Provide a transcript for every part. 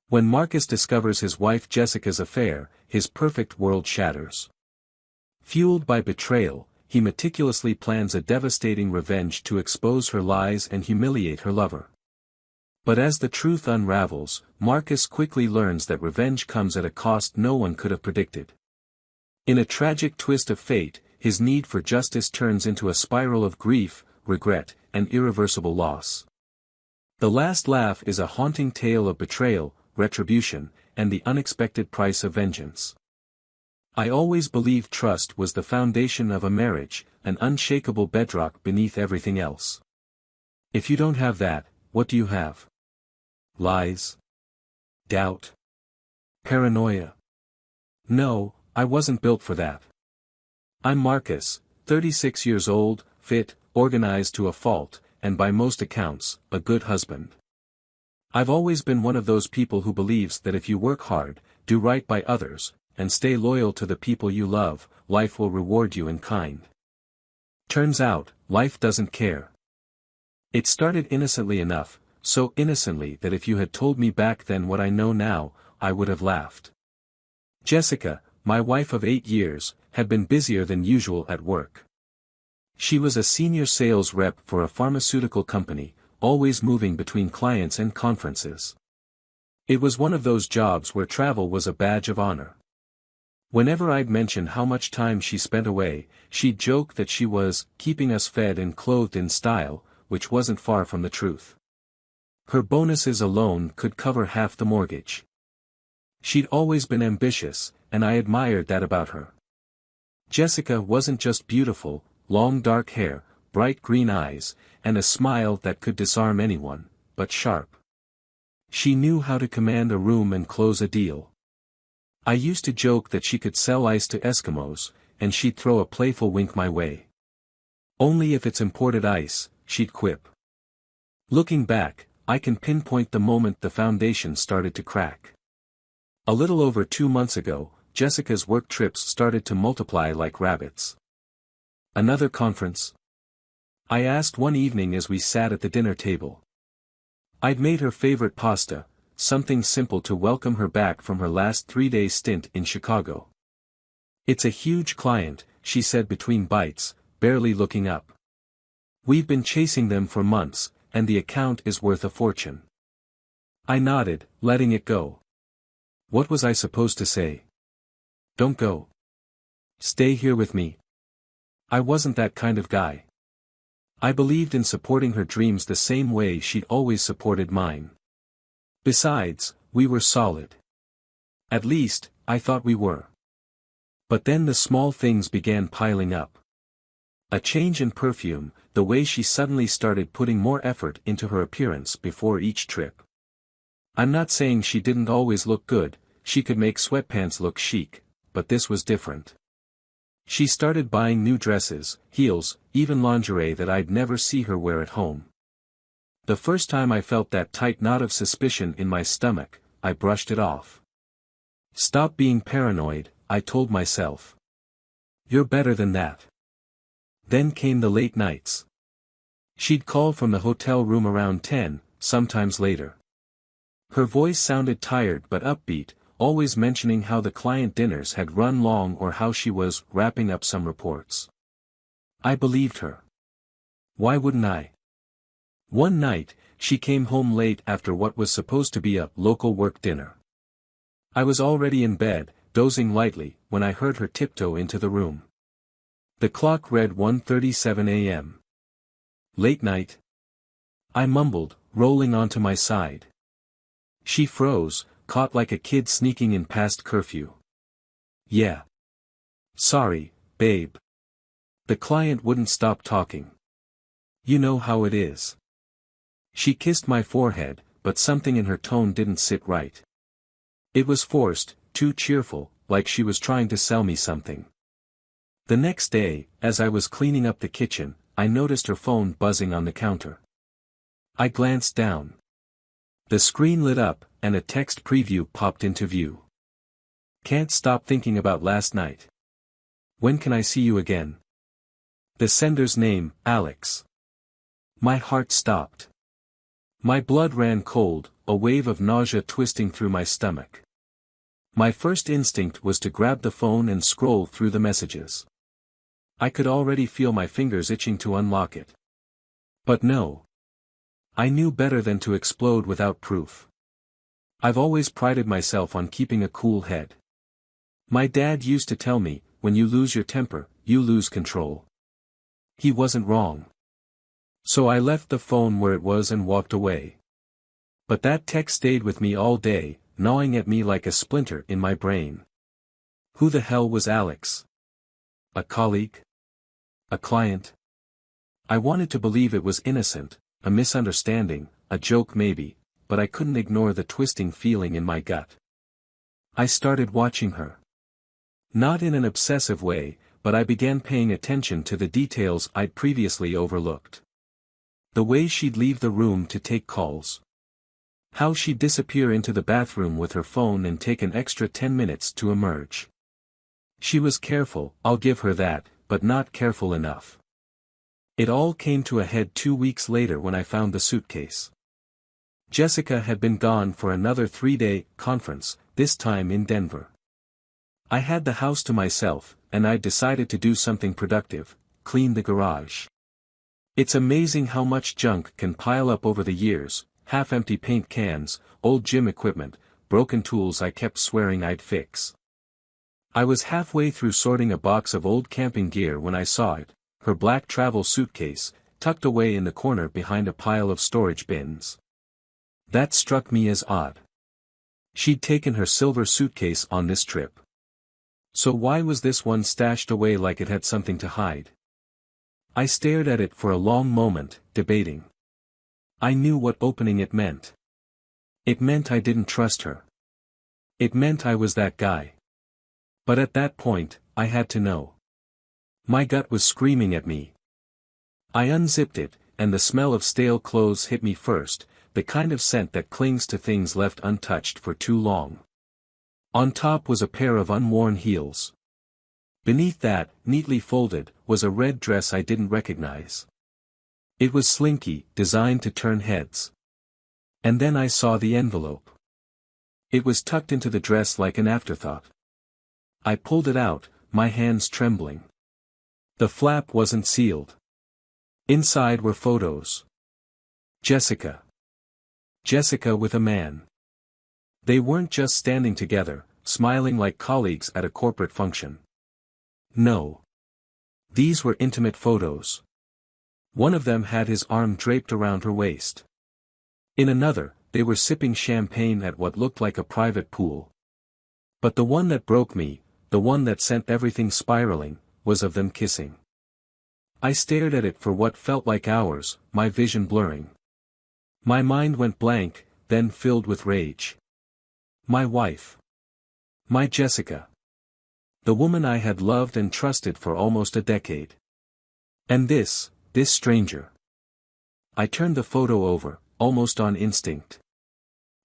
When Marcus discovers his wife Jessica's affair, his perfect world shatters. Fueled by betrayal, he meticulously plans a devastating revenge to expose her lies and humiliate her lover. But as the truth unravels, Marcus quickly learns that revenge comes at a cost no one could have predicted. In a tragic twist of fate, his need for justice turns into a spiral of grief, regret, and irreversible loss. The Last Laugh is a haunting tale of betrayal, retribution, and the unexpected price of vengeance. I always believed trust was the foundation of a marriage, an unshakable bedrock beneath everything else. If you don't have that, what do you have? Lies? Doubt? Paranoia? No, I wasn't built for that. I'm Marcus, 36 years old, fit, organized to a fault, and by most accounts, a good husband. I've always been one of those people who believes that if you work hard, do right by others, and stay loyal to the people you love, life will reward you in kind. Turns out, life doesn't care. It started innocently enough, so innocently that if you had told me back then what I know now, I would have laughed. Jessica, my wife of 8 years, had been busier than usual at work. She was a senior sales rep for a pharmaceutical company, always moving between clients and conferences. It was one of those jobs where travel was a badge of honor. Whenever I'd mention how much time she spent away, she'd joke that she was keeping us fed and clothed in style, which wasn't far from the truth. Her bonuses alone could cover half the mortgage. She'd always been ambitious, and I admired that about her. Jessica wasn't just beautiful, long dark hair, bright green eyes, and a smile that could disarm anyone, but sharp. She knew how to command a room and close a deal. I used to joke that she could sell ice to Eskimos, and she'd throw a playful wink my way. Only if it's imported ice, she'd quip. Looking back, I can pinpoint the moment the foundation started to crack. A little over 2 months ago, Jessica's work trips started to multiply like rabbits. Another conference? I asked one evening as we sat at the dinner table. I'd made her favorite pasta, something simple to welcome her back from her last 3-day stint in Chicago. It's a huge client, she said between bites, barely looking up. We've been chasing them for months, and the account is worth a fortune. I nodded, letting it go. What was I supposed to say? Don't go. Stay here with me. I wasn't that kind of guy. I believed in supporting her dreams the same way she'd always supported mine. Besides, we were solid. At least, I thought we were. But then the small things began piling up. A change in perfume, the way she suddenly started putting more effort into her appearance before each trip. I'm not saying she didn't always look good, she could make sweatpants look chic, but this was different. She started buying new dresses, heels, even lingerie that I'd never see her wear at home. The first time I felt that tight knot of suspicion in my stomach, I brushed it off. Stop being paranoid, I told myself. You're better than that. Then came the late nights. She'd call from the hotel room around 10, sometimes later. Her voice sounded tired but upbeat, always mentioning how the client dinners had run long or how she was wrapping up some reports. I believed her. Why wouldn't I? One night, she came home late after what was supposed to be a local work dinner. I was already in bed, dozing lightly, when I heard her tiptoe into the room. The clock read 1:37 a.m. Late night? I mumbled, rolling onto my side. She froze, caught like a kid sneaking in past curfew. Yeah. Sorry, babe. The client wouldn't stop talking. You know how it is. She kissed my forehead, but something in her tone didn't sit right. It was forced, too cheerful, like she was trying to sell me something. The next day, as I was cleaning up the kitchen, I noticed her phone buzzing on the counter. I glanced down. The screen lit up, and a text preview popped into view. Can't stop thinking about last night. When can I see you again? The sender's name, Alex. My heart stopped. My blood ran cold, a wave of nausea twisting through my stomach. My first instinct was to grab the phone and scroll through the messages. I could already feel my fingers itching to unlock it. But no. I knew better than to explode without proof. I've always prided myself on keeping a cool head. My dad used to tell me, when you lose your temper, you lose control. He wasn't wrong. So I left the phone where it was and walked away. But that text stayed with me all day, gnawing at me like a splinter in my brain. Who the hell was Alex? A colleague? A client? I wanted to believe it was innocent, a misunderstanding, a joke maybe, but I couldn't ignore the twisting feeling in my gut. I started watching her. Not in an obsessive way, but I began paying attention to the details I'd previously overlooked. The way she'd leave the room to take calls. How she'd disappear into the bathroom with her phone and take an extra 10 minutes to emerge. She was careful, I'll give her that, but not careful enough. It all came to a head 2 weeks later when I found the suitcase. Jessica had been gone for another 3-day conference, this time in Denver. I had the house to myself, and I'd decided to do something productive, clean the garage. It's amazing how much junk can pile up over the years, half-empty paint cans, old gym equipment, broken tools I kept swearing I'd fix. I was halfway through sorting a box of old camping gear when I saw it, her black travel suitcase, tucked away in the corner behind a pile of storage bins. That struck me as odd. She'd taken her silver suitcase on this trip. So why was this one stashed away like it had something to hide? I stared at it for a long moment, debating. I knew what opening it meant. It meant I didn't trust her. It meant I was that guy. But at that point, I had to know. My gut was screaming at me. I unzipped it, and the smell of stale clothes hit me first, the kind of scent that clings to things left untouched for too long. On top was a pair of unworn heels. Beneath that, neatly folded, was a red dress I didn't recognize. It was slinky, designed to turn heads. And then I saw the envelope. It was tucked into the dress like an afterthought. I pulled it out, my hands trembling. The flap wasn't sealed. Inside were photos. Jessica. Jessica with a man. They weren't just standing together, smiling like colleagues at a corporate function. No. These were intimate photos. One of them had his arm draped around her waist. In another, they were sipping champagne at what looked like a private pool. But the one that broke me, the one that sent everything spiraling, was of them kissing. I stared at it for what felt like hours, my vision blurring. My mind went blank, then filled with rage. My wife. My Jessica. The woman I had loved and trusted for almost a decade. And this stranger. I turned the photo over, almost on instinct.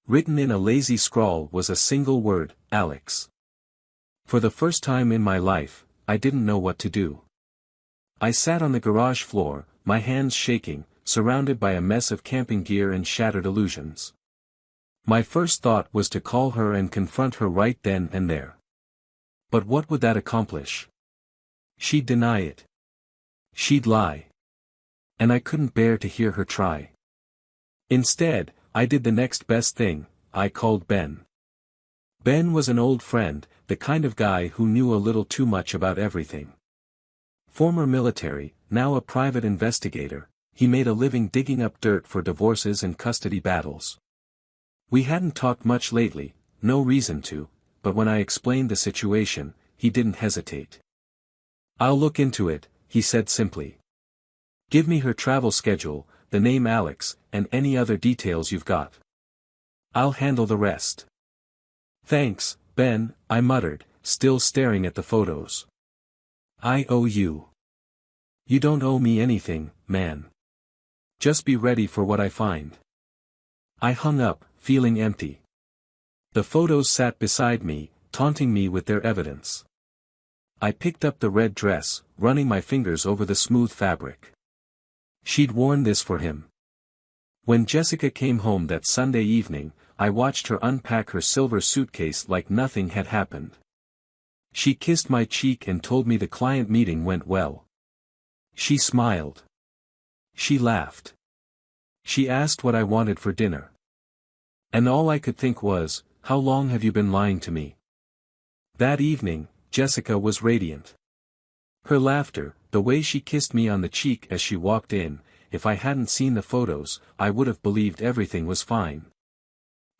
Written in a lazy scrawl was a single word, Alex. For the first time in my life, I didn't know what to do. I sat on the garage floor, my hands shaking, surrounded by a mess of camping gear and shattered illusions. My first thought was to call her and confront her right then and there. But what would that accomplish? She'd deny it. She'd lie. And I couldn't bear to hear her try. Instead, I did the next best thing, I called Ben. Ben was an old friend, the kind of guy who knew a little too much about everything. Former military, now a private investigator, he made a living digging up dirt for divorces and custody battles. We hadn't talked much lately, no reason to, but when I explained the situation, he didn't hesitate. "I'll look into it," he said simply. "Give me her travel schedule, the name Alex, and any other details you've got. I'll handle the rest." "Thanks, Ben," I muttered, still staring at the photos. "I owe you." "You don't owe me anything, man. Just be ready for what I find." I hung up, feeling empty. The photos sat beside me, taunting me with their evidence. I picked up the red dress, running my fingers over the smooth fabric. She'd worn this for him. When Jessica came home that Sunday evening, I watched her unpack her silver suitcase like nothing had happened. She kissed my cheek and told me the client meeting went well. She smiled. She laughed. She asked what I wanted for dinner. And all I could think was, how long have you been lying to me? That evening, Jessica was radiant. Her laughter, the way she kissed me on the cheek as she walked in, if I hadn't seen the photos, I would have believed everything was fine.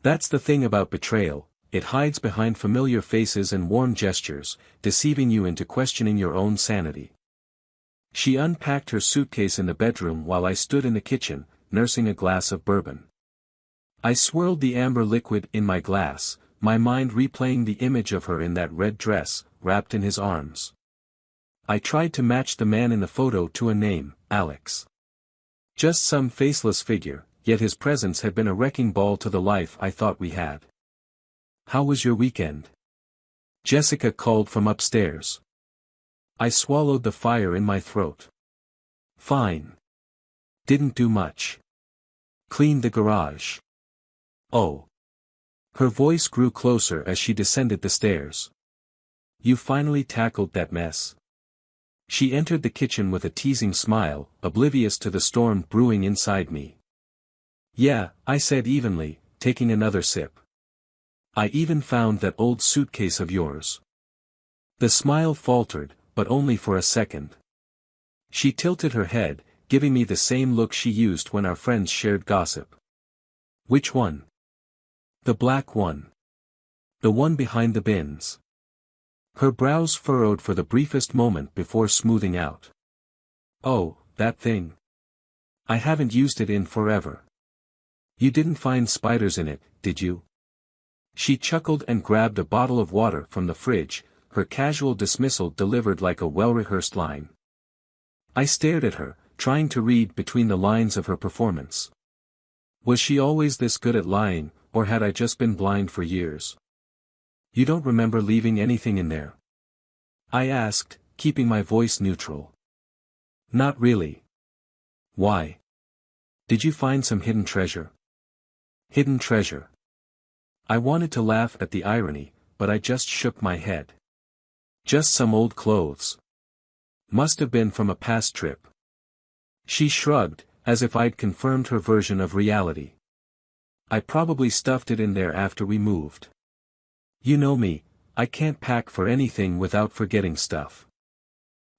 That's the thing about betrayal, it hides behind familiar faces and warm gestures, deceiving you into questioning your own sanity. She unpacked her suitcase in the bedroom while I stood in the kitchen, nursing a glass of bourbon. I swirled the amber liquid in my glass, my mind replaying the image of her in that red dress, wrapped in his arms. I tried to match the man in the photo to a name, Alex. Just some faceless figure, yet his presence had been a wrecking ball to the life I thought we had. "How was your weekend?" Jessica called from upstairs. I swallowed the fire in my throat. "Fine. Didn't do much. Cleaned the garage." "Oh." Her voice grew closer as she descended the stairs. "You finally tackled that mess." She entered the kitchen with a teasing smile, oblivious to the storm brewing inside me. "Yeah," I said evenly, taking another sip. "I even found that old suitcase of yours." The smile faltered, but only for a second. She tilted her head, giving me the same look she used when our friends shared gossip. "Which one?" "The black one. The one behind the bins." Her brows furrowed for the briefest moment before smoothing out. "Oh, that thing. I haven't used it in forever." "You didn't find spiders in it, did you?" She chuckled and grabbed a bottle of water from the fridge, her casual dismissal delivered like a well-rehearsed line. I stared at her, trying to read between the lines of her performance. Was she always this good at lying, or had I just been blind for years? "You don't remember leaving anything in there?" I asked, keeping my voice neutral. "Not really." "Why? Did you find some hidden treasure?" "Hidden treasure." I wanted to laugh at the irony, but I just shook my head. "Just some old clothes. Must have been from a past trip." She shrugged, as if I'd confirmed her version of reality. "I probably stuffed it in there after we moved. You know me, I can't pack for anything without forgetting stuff."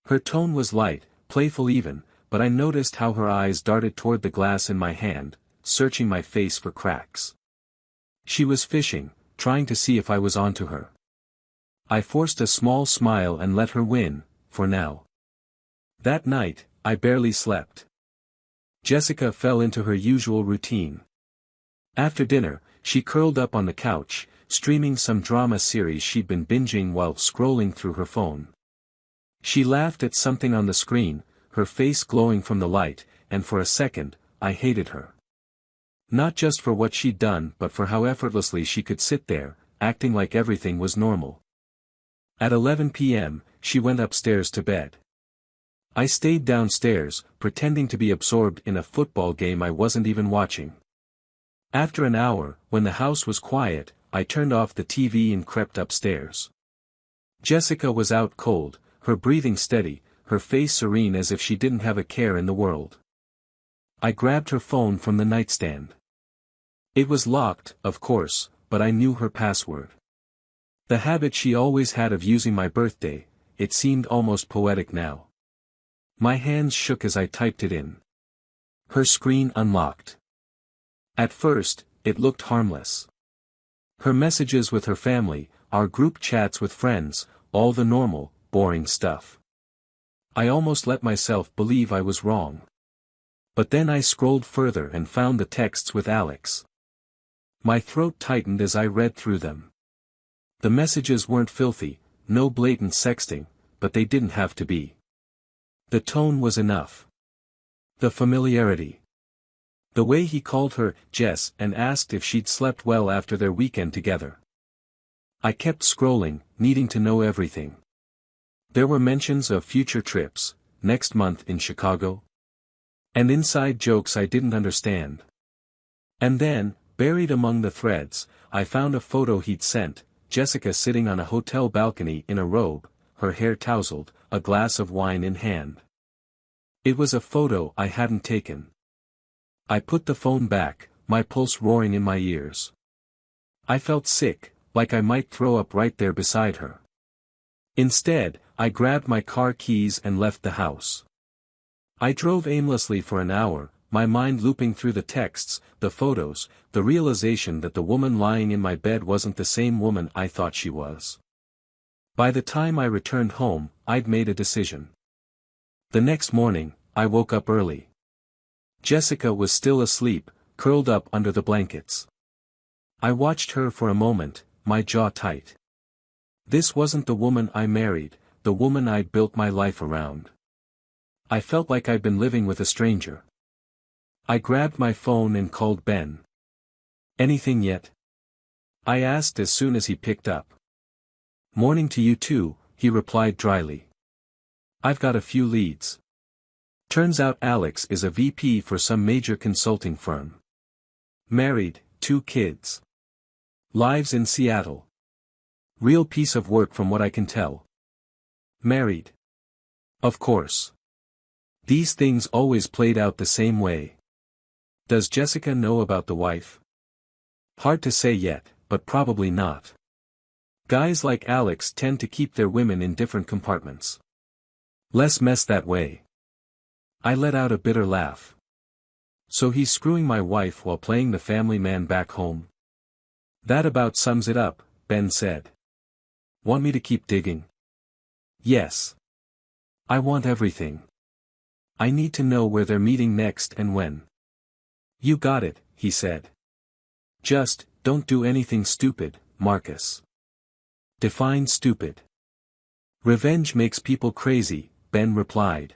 Her tone was light, playful even, but I noticed how her eyes darted toward the glass in my hand, searching my face for cracks. She was fishing, trying to see if I was onto her. I forced a small smile and let her win, for now. That night, I barely slept. Jessica fell into her usual routine. After dinner, she curled up on the couch, streaming some drama series she'd been binging while scrolling through her phone. She laughed at something on the screen, her face glowing from the light, and for a second, I hated her. Not just for what she'd done but for how effortlessly she could sit there, acting like everything was normal. At 11 p.m., she went upstairs to bed. I stayed downstairs, pretending to be absorbed in a football game I wasn't even watching. After an hour, when the house was quiet, I turned off the TV and crept upstairs. Jessica was out cold, her breathing steady, her face serene as if she didn't have a care in the world. I grabbed her phone from the nightstand. It was locked, of course, but I knew her password. The habit she always had of using my birthday, it seemed almost poetic now. My hands shook as I typed it in. Her screen unlocked. At first, it looked harmless. Her messages with her family, our group chats with friends, all the normal, boring stuff. I almost let myself believe I was wrong. But then I scrolled further and found the texts with Alex. My throat tightened as I read through them. The messages weren't filthy, no blatant sexting, but they didn't have to be. The tone was enough. The familiarity. The way he called her, Jess, and asked if she'd slept well after their weekend together. I kept scrolling, needing to know everything. There were mentions of future trips, next month in Chicago. And inside jokes I didn't understand. And then, Buried among the threads, I found a photo he'd sent, Jessica sitting on a hotel balcony in a robe, her hair tousled, a glass of wine in hand. It was a photo I hadn't taken. I put the phone back, my pulse roaring in my ears. I felt sick, like I might throw up right there beside her. Instead, I grabbed my car keys and left the house. I drove aimlessly for an hour, my mind looping through the texts, the photos, the realization that the woman lying in my bed wasn't the same woman I thought she was. By the time I returned home, I'd made a decision. The next morning, I woke up early. Jessica was still asleep, curled up under the blankets. I watched her for a moment, my jaw tight. This wasn't the woman I married, the woman I'd built my life around. I felt like I'd been living with a stranger. I grabbed my phone and called Ben. "Anything yet?" I asked as soon as he picked up. "Morning to you too," he replied dryly. "I've got a few leads. Turns out Alex is a VP for some major consulting firm. Married, 2 kids. Lives in Seattle. Real piece of work from what I can tell." Married. Of course. These things always played out the same way. Does Jessica know about the wife? Hard to say yet, but probably not. Guys like Alex tend to keep their women in different compartments. Less mess that way. I let out a bitter laugh. So he's screwing my wife while playing the family man back home? That about sums it up, Ben said. Want me to keep digging? Yes. I want everything. I need to know where they're meeting next and when. You got it, he said. Just, don't do anything stupid, Marcus. Define stupid. Revenge makes people crazy, Ben replied.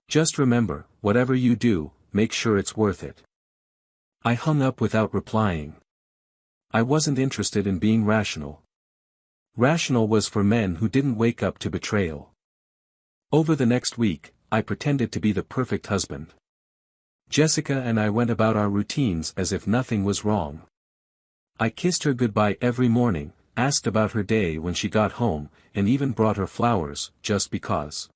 Just remember, whatever you do, make sure it's worth it. I hung up without replying. I wasn't interested in being rational. Rational was for men who didn't wake up to betrayal. Over the next week, I pretended to be the perfect husband. Jessica and I went about our routines as if nothing was wrong. I kissed her goodbye every morning, asked about her day when she got home, and even brought her flowers, just because.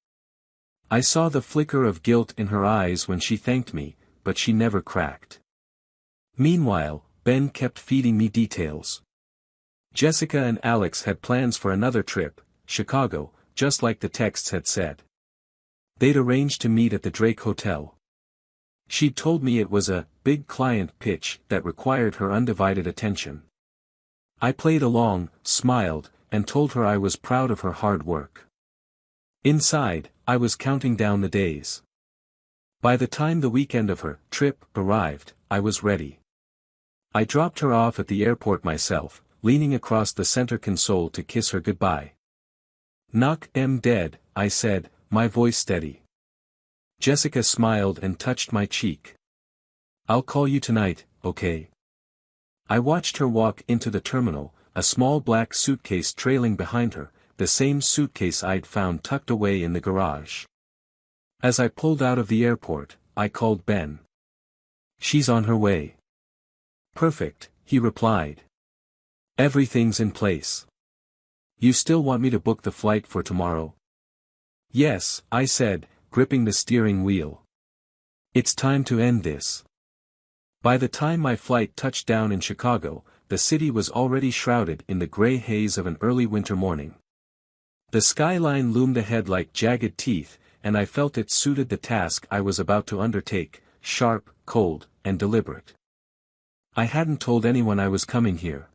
I saw the flicker of guilt in her eyes when she thanked me, but she never cracked. Meanwhile, Ben kept feeding me details. Jessica and Alex had plans for another trip, Chicago, just like the texts had said. They'd arranged to meet at the Drake Hotel. She'd told me it was a big client pitch that required her undivided attention. I played along, smiled, and told her I was proud of her hard work. Inside, I was counting down the days. By the time the weekend of her trip arrived, I was ready. I dropped her off at the airport myself, leaning across the center console to kiss her goodbye. "Knock 'em dead," I said, my voice steady. Jessica smiled and touched my cheek. "I'll call you tonight, okay?" I watched her walk into the terminal, a small black suitcase trailing behind her, the same suitcase I'd found tucked away in the garage. As I pulled out of the airport, I called Ben. "She's on her way." "Perfect," he replied. "Everything's in place. You still want me to book the flight for tomorrow?" "Yes," I said, gripping the steering wheel. "It's time to end this." By the time my flight touched down in Chicago, the city was already shrouded in the gray haze of an early winter morning. The skyline loomed ahead like jagged teeth, and I felt it suited the task I was about to undertake, sharp, cold, and deliberate. I hadn't told anyone I was coming here.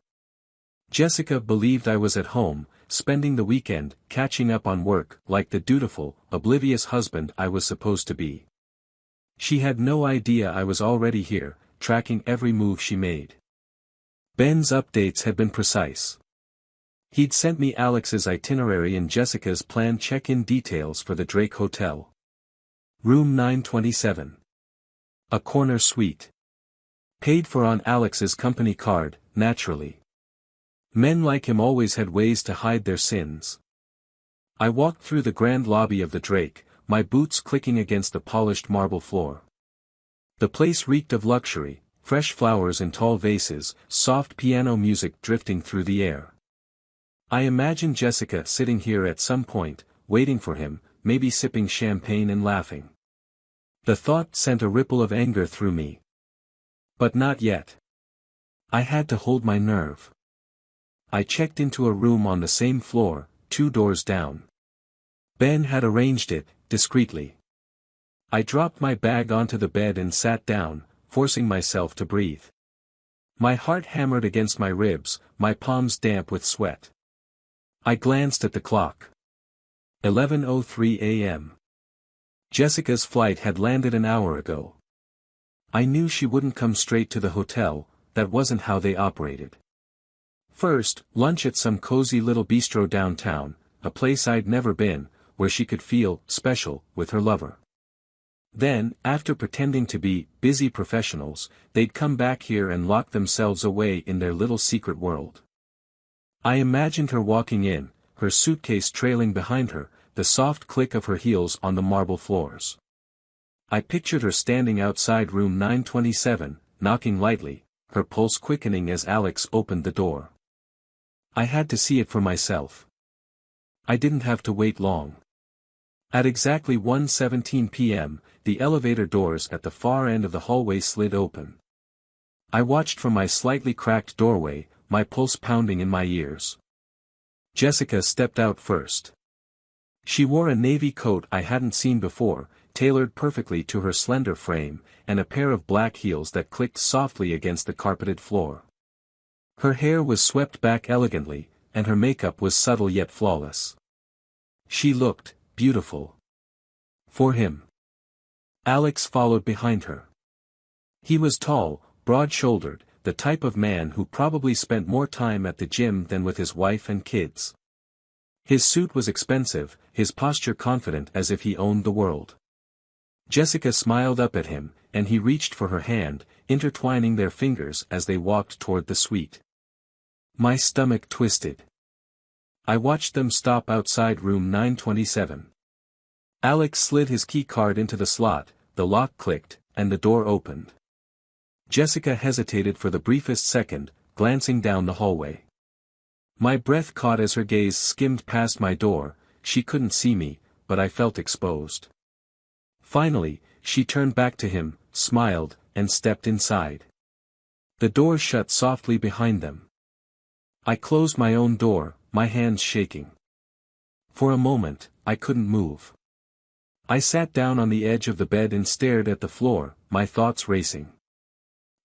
Jessica believed I was at home, spending the weekend, catching up on work, like the dutiful, oblivious husband I was supposed to be. She had no idea I was already here, tracking every move she made. Ben's updates had been precise. He'd sent me Alex's itinerary and Jessica's planned check-in details for the Drake Hotel. Room 927. A corner suite. Paid for on Alex's company card, naturally. Men like him always had ways to hide their sins. I walked through the grand lobby of the Drake, my boots clicking against the polished marble floor. The place reeked of luxury, fresh flowers in tall vases, soft piano music drifting through the air. I imagine Jessica sitting here at some point, waiting for him, maybe sipping champagne and laughing. The thought sent a ripple of anger through me. But not yet. I had to hold my nerve. I checked into a room on the same floor, 2 doors down. Ben had arranged it, discreetly. I dropped my bag onto the bed and sat down, forcing myself to breathe. My heart hammered against my ribs, my palms damp with sweat. I glanced at the clock. 11:03 a.m. Jessica's flight had landed an hour ago. I knew she wouldn't come straight to the hotel, that wasn't how they operated. First, lunch at some cozy little bistro downtown, a place I'd never been, where she could feel special with her lover. Then, after pretending to be busy professionals, they'd come back here and lock themselves away in their little secret world. I imagined her walking in, her suitcase trailing behind her, the soft click of her heels on the marble floors. I pictured her standing outside room 927, knocking lightly, her pulse quickening as Alex opened the door. I had to see it for myself. I didn't have to wait long. At exactly 1:17 p.m., the elevator doors at the far end of the hallway slid open. I watched from my slightly cracked doorway, my pulse pounding in my ears. Jessica stepped out first. She wore a navy coat I hadn't seen before, tailored perfectly to her slender frame, and a pair of black heels that clicked softly against the carpeted floor. Her hair was swept back elegantly, and her makeup was subtle yet flawless. She looked beautiful. For him. Alex followed behind her. He was tall, broad-shouldered, the type of man who probably spent more time at the gym than with his wife and kids. His suit was expensive, his posture confident as if he owned the world. Jessica smiled up at him, and he reached for her hand, intertwining their fingers as they walked toward the suite. My stomach twisted. I watched them stop outside room 927. Alex slid his key card into the slot, the lock clicked, and the door opened. Jessica hesitated for the briefest second, glancing down the hallway. My breath caught as her gaze skimmed past my door. She couldn't see me, but I felt exposed. Finally, she turned back to him, smiled, and stepped inside. The door shut softly behind them. I closed my own door, my hands shaking. For a moment, I couldn't move. I sat down on the edge of the bed and stared at the floor, my thoughts racing.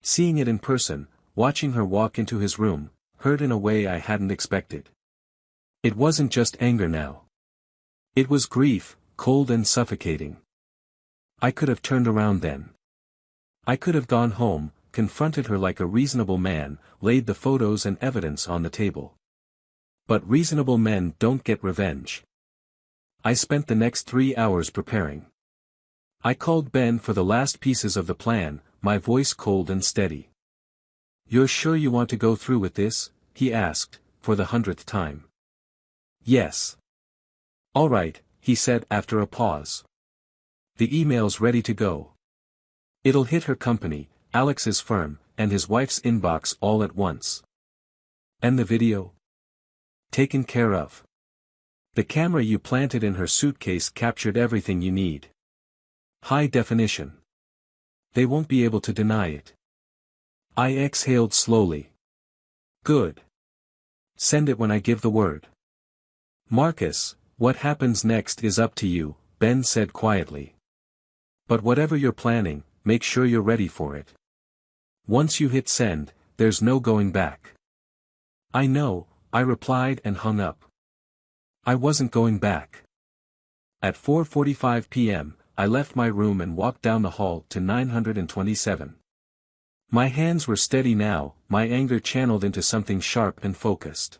Seeing it in person, watching her walk into his room, hurt in a way I hadn't expected. It wasn't just anger now. It was grief, cold and suffocating. I could have turned around then. I could have gone home, confronted her like a reasonable man, laid the photos and evidence on the table. But reasonable men don't get revenge. I spent the next 3 hours preparing. I called Ben for the last pieces of the plan, my voice cold and steady. "You're sure you want to go through with this?" he asked, for the 100th time. "Yes." "All right," he said after a pause. "The email's ready to go. It'll hit her company, Alex's firm, and his wife's inbox all at once." "And the video?" "Taken care of. The camera you planted in her suitcase captured everything you need. High definition. They won't be able to deny it." I exhaled slowly. "Good. Send it when I give the word." "Marcus, what happens next is up to you," Ben said quietly. "But whatever you're planning, make sure you're ready for it. Once you hit send, there's no going back." "I know," I replied and hung up. I wasn't going back. At 4:45 p.m., I left my room and walked down the hall to 927. My hands were steady now, my anger channeled into something sharp and focused.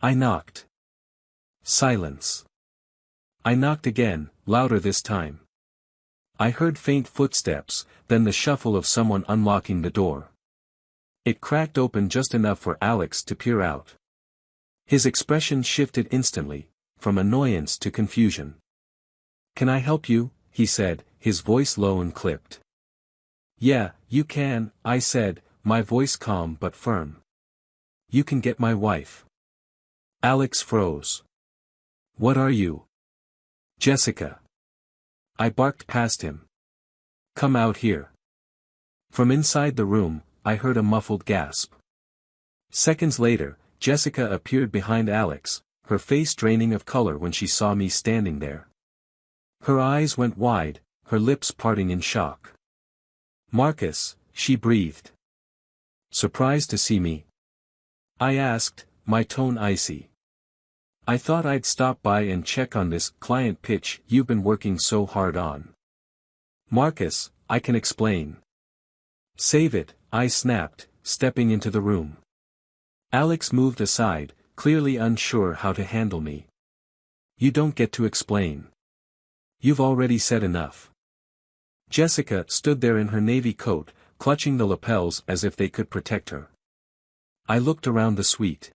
I knocked. Silence. I knocked again, louder this time. I heard faint footsteps, then the shuffle of someone unlocking the door. It cracked open just enough for Alex to peer out. His expression shifted instantly, from annoyance to confusion. "Can I help you?" he said, his voice low and clipped. "Yeah, You can, I said, my voice calm but firm. You can get my wife. Alex froze. What are you? Jessica. I barked past him. Come out here. From inside the room, I heard a muffled gasp. Seconds later, Jessica appeared behind Alex, her face draining of color when she saw me standing there. Her eyes went wide, her lips parting in shock. Marcus, she breathed. Surprised to see me? I asked, my tone icy. I thought I'd stop by and check on this client pitch you've been working so hard on. Marcus, I can explain. Save it, I snapped, stepping into the room. Alex moved aside, clearly unsure how to handle me. You don't get to explain. You've already said enough. Jessica stood there in her navy coat, clutching the lapels as if they could protect her. I looked around the suite.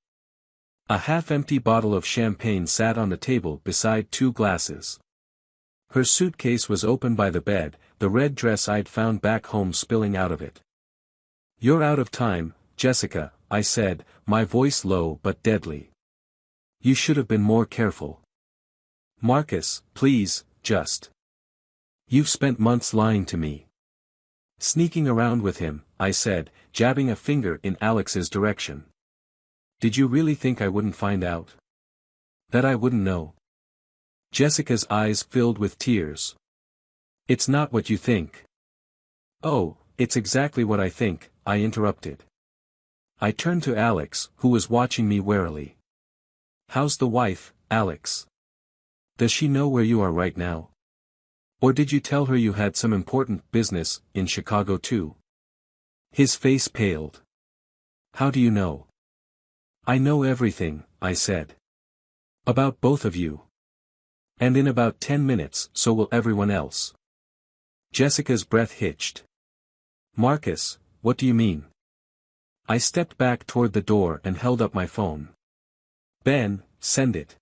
A half-empty bottle of champagne sat on the table beside two glasses. Her suitcase was open by the bed, the red dress I'd found back home spilling out of it. You're out of time, Jessica, I said, my voice low but deadly. You should have been more careful. Marcus, please, just. You've spent months lying to me. Sneaking around with him, I said, jabbing a finger in Alex's direction. Did you really think I wouldn't find out? That I wouldn't know? Jessica's eyes filled with tears. It's not what you think. Oh, it's exactly what I think, I interrupted. I turned to Alex, who was watching me warily. How's the wife, Alex? Does she know where you are right now? Or did you tell her you had some important business in Chicago too? His face paled. How do you know? I know everything, I said. About both of you. And in about 10 minutes, so will everyone else. Jessica's breath hitched. Marcus, what do you mean? I stepped back toward the door and held up my phone. Ben, send it.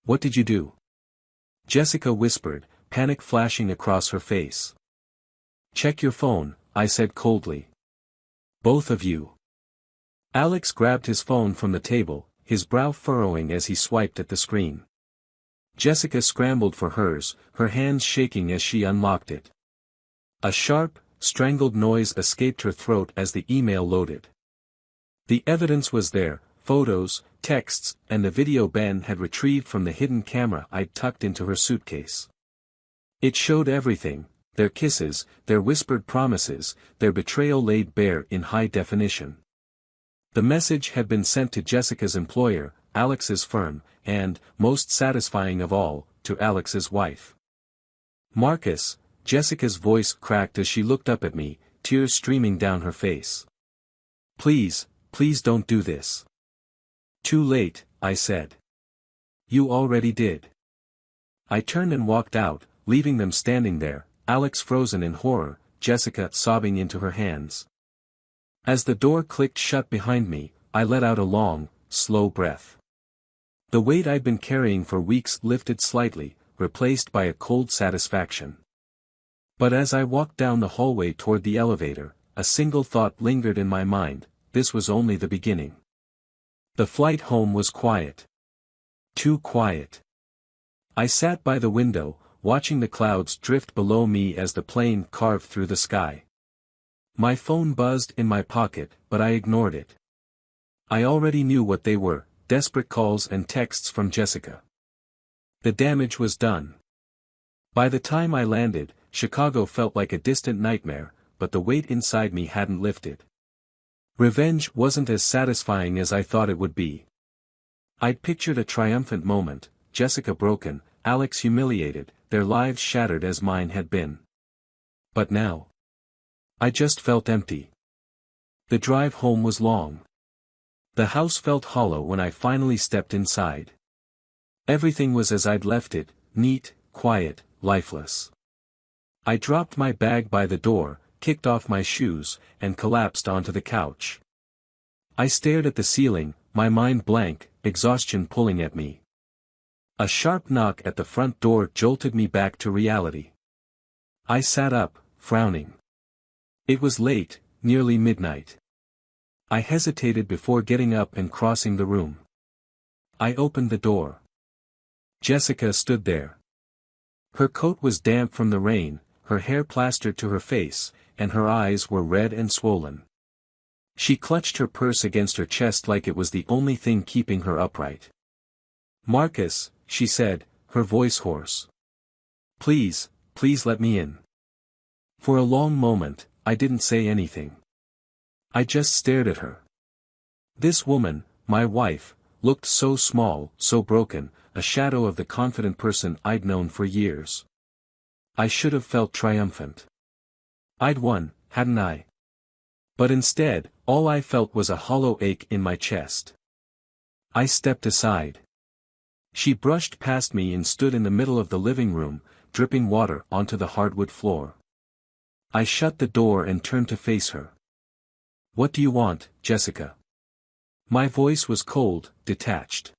What did you do? Jessica whispered, panic flashing across her face. Check your phone, I said coldly. Both of you. Alex grabbed his phone from the table, his brow furrowing as he swiped at the screen. Jessica scrambled for hers, her hands shaking as she unlocked it. A sharp, strangled noise escaped her throat as the email loaded. The evidence was there, photos, texts, and the video Ben had retrieved from the hidden camera I'd tucked into her suitcase. It showed everything, their kisses, their whispered promises, their betrayal laid bare in high definition. The message had been sent to Jessica's employer, Alex's firm, and, most satisfying of all, to Alex's wife. Marcus, Jessica's voice cracked as she looked up at me, tears streaming down her face. Please, please don't do this. Too late, I said. You already did. I turned and walked out, leaving them standing there, Alex frozen in horror, Jessica sobbing into her hands. As the door clicked shut behind me, I let out a long, slow breath. The weight I'd been carrying for weeks lifted slightly, replaced by a cold satisfaction. But as I walked down the hallway toward the elevator, a single thought lingered in my mind: this was only the beginning. The flight home was quiet. Too quiet. I sat by the window, watching the clouds drift below me as the plane carved through the sky. My phone buzzed in my pocket, but I ignored it. I already knew what they were: desperate calls and texts from Jessica. The damage was done. By the time I landed, Chicago felt like a distant nightmare, but the weight inside me hadn't lifted. Revenge wasn't as satisfying as I thought it would be. I'd pictured a triumphant moment, Jessica broken, Alex humiliated, their lives shattered as mine had been. But now, I just felt empty. The drive home was long. The house felt hollow when I finally stepped inside. Everything was as I'd left it, neat, quiet, lifeless. I dropped my bag by the door, kicked off my shoes, and collapsed onto the couch. I stared at the ceiling, my mind blank, exhaustion pulling at me. A sharp knock at the front door jolted me back to reality. I sat up, frowning. It was late, nearly midnight. I hesitated before getting up and crossing the room. I opened the door. Jessica stood there. Her coat was damp from the rain, her hair plastered to her face, and her eyes were red and swollen. She clutched her purse against her chest like it was the only thing keeping her upright. "Marcus," she said, her voice hoarse. "Please, please let me in." For a long moment, I didn't say anything. I just stared at her. This woman, my wife, looked so small, so broken, a shadow of the confident person I'd known for years. I should have felt triumphant. I'd won, hadn't I? But instead, all I felt was a hollow ache in my chest. I stepped aside. She brushed past me and stood in the middle of the living room, dripping water onto the hardwood floor. I shut the door and turned to face her. "What do you want, Jessica?" My voice was cold, detached.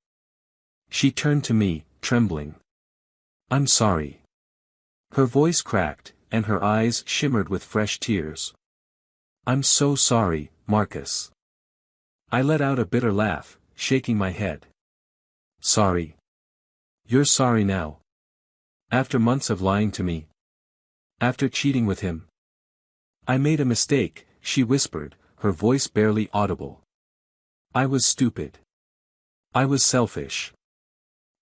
She turned to me, trembling. "I'm sorry." Her voice cracked, and her eyes shimmered with fresh tears. "I'm so sorry, Marcus." I let out a bitter laugh, shaking my head. "Sorry? You're sorry now? After months of lying to me? After cheating with him?" "I made a mistake," she whispered, her voice barely audible. "I was stupid. I was selfish.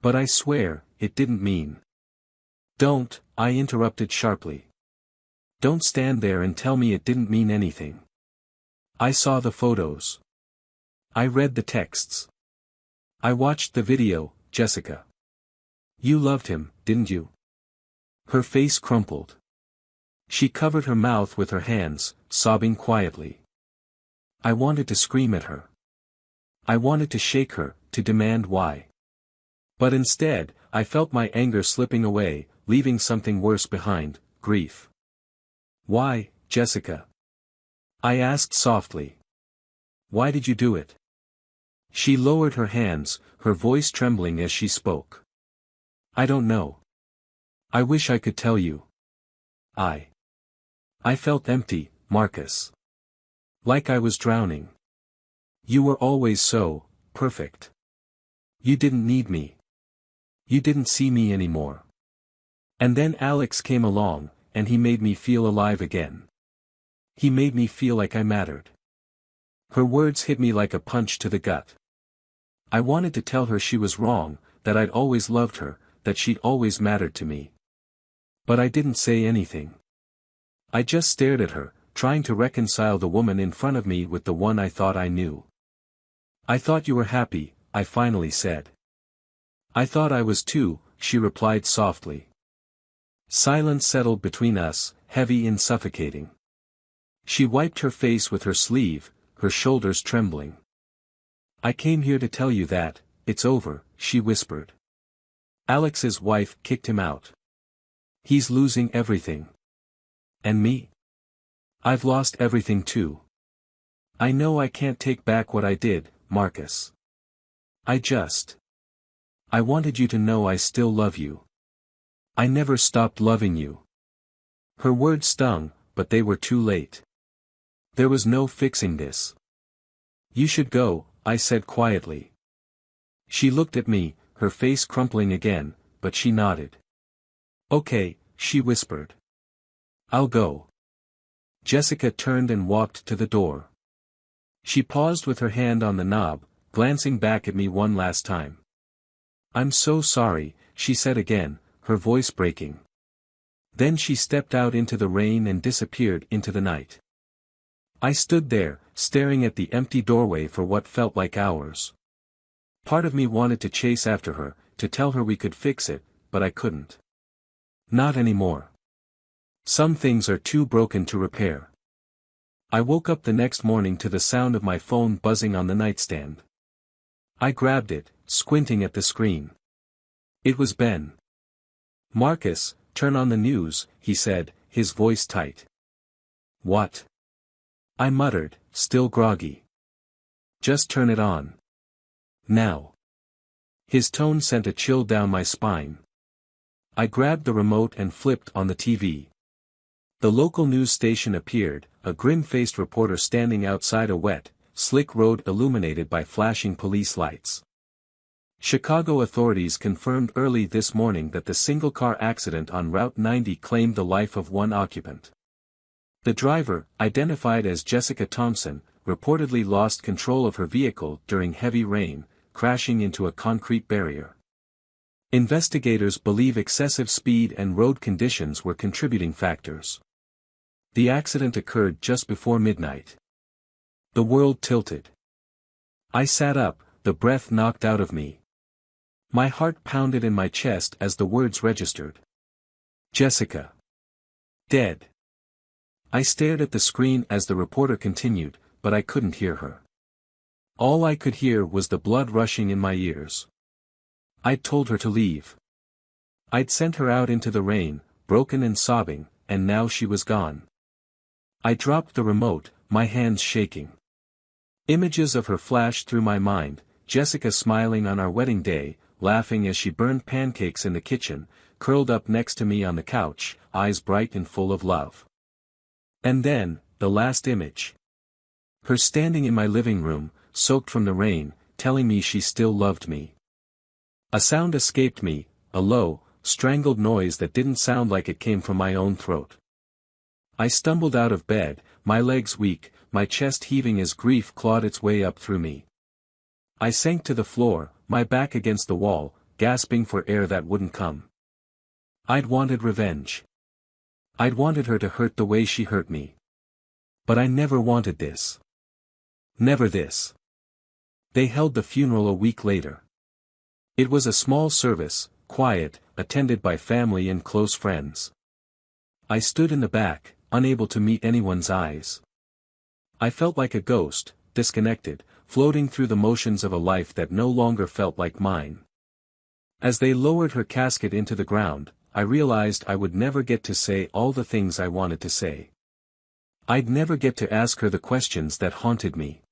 But I swear, it didn't mean." "Don't," I interrupted sharply. "Don't stand there and tell me it didn't mean anything. I saw the photos. I read the texts. I watched the video, Jessica. You loved him, didn't you?" Her face crumpled. She covered her mouth with her hands, sobbing quietly. I wanted to scream at her. I wanted to shake her, to demand why. But instead, I felt my anger slipping away, leaving something worse behind, grief. "Why, Jessica?" I asked softly. "Why did you do it?" She lowered her hands, her voice trembling as she spoke. "I don't know. I wish I could tell you. I felt empty, Marcus. Like I was drowning. You were always so perfect. You didn't need me. You didn't see me anymore. And then Alex came along, and he made me feel alive again. He made me feel like I mattered." Her words hit me like a punch to the gut. I wanted to tell her she was wrong, that I'd always loved her, that she'd always mattered to me. But I didn't say anything. I just stared at her, trying to reconcile the woman in front of me with the one I thought I knew. "I thought you were happy," I finally said. "I thought I was too," she replied softly. Silence settled between us, heavy and suffocating. She wiped her face with her sleeve, her shoulders trembling. "I came here to tell you that, it's over," she whispered. "Alex's wife kicked him out. He's losing everything. And me? I've lost everything too. I know I can't take back what I did, Marcus. I wanted you to know I still love you. I never stopped loving you." Her words stung, but they were too late. There was no fixing this. "You should go," I said quietly. She looked at me, her face crumpling again, but she nodded. "Okay," she whispered. "I'll go." Jessica turned and walked to the door. She paused with her hand on the knob, glancing back at me one last time. "I'm so sorry," she said again, her voice breaking. Then she stepped out into the rain and disappeared into the night. I stood there, staring at the empty doorway for what felt like hours. Part of me wanted to chase after her, to tell her we could fix it, but I couldn't. Not anymore. Some things are too broken to repair. I woke up the next morning to the sound of my phone buzzing on the nightstand. I grabbed it, squinting at the screen. It was Ben. "Marcus, turn on the news," he said, his voice tight. "What?" I muttered, still groggy. "Just turn it on. Now." His tone sent a chill down my spine. I grabbed the remote and flipped on the TV. The local news station appeared, a grim-faced reporter standing outside a wet, slick road illuminated by flashing police lights. Chicago authorities confirmed early this morning that the single-car accident on Route 90 claimed the life of one occupant. The driver, identified as Jessica Thompson, reportedly lost control of her vehicle during heavy rain, crashing into a concrete barrier. Investigators believe excessive speed and road conditions were contributing factors. The accident occurred just before midnight. The world tilted. I sat up, the breath knocked out of me. My heart pounded in my chest as the words registered. Jessica. Dead. I stared at the screen as the reporter continued, but I couldn't hear her. All I could hear was the blood rushing in my ears. I'd told her to leave. I'd sent her out into the rain, broken and sobbing, and now she was gone. I dropped the remote, my hands shaking. Images of her flashed through my mind, Jessica smiling on our wedding day, laughing as she burned pancakes in the kitchen, curled up next to me on the couch, eyes bright and full of love. And then, the last image. Her standing in my living room, soaked from the rain, telling me she still loved me. A sound escaped me, a low, strangled noise that didn't sound like it came from my own throat. I stumbled out of bed, my legs weak, my chest heaving as grief clawed its way up through me. I sank to the floor, my back against the wall, gasping for air that wouldn't come. I'd wanted revenge. I'd wanted her to hurt the way she hurt me. But I never wanted this. Never this. They held the funeral a week later. It was a small service, quiet, attended by family and close friends. I stood in the back, unable to meet anyone's eyes. I felt like a ghost, disconnected, floating through the motions of a life that no longer felt like mine. As they lowered her casket into the ground, I realized I would never get to say all the things I wanted to say. I'd never get to ask her the questions that haunted me.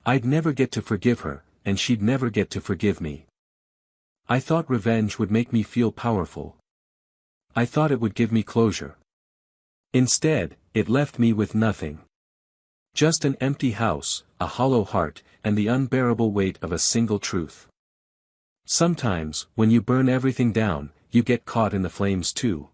I'd never get to forgive her, and she'd never get to forgive me. I thought revenge would make me feel powerful. I thought it would give me closure. Instead, it left me with nothing. Just an empty house, a hollow heart, and the unbearable weight of a single truth. Sometimes, when you burn everything down, you get caught in the flames too.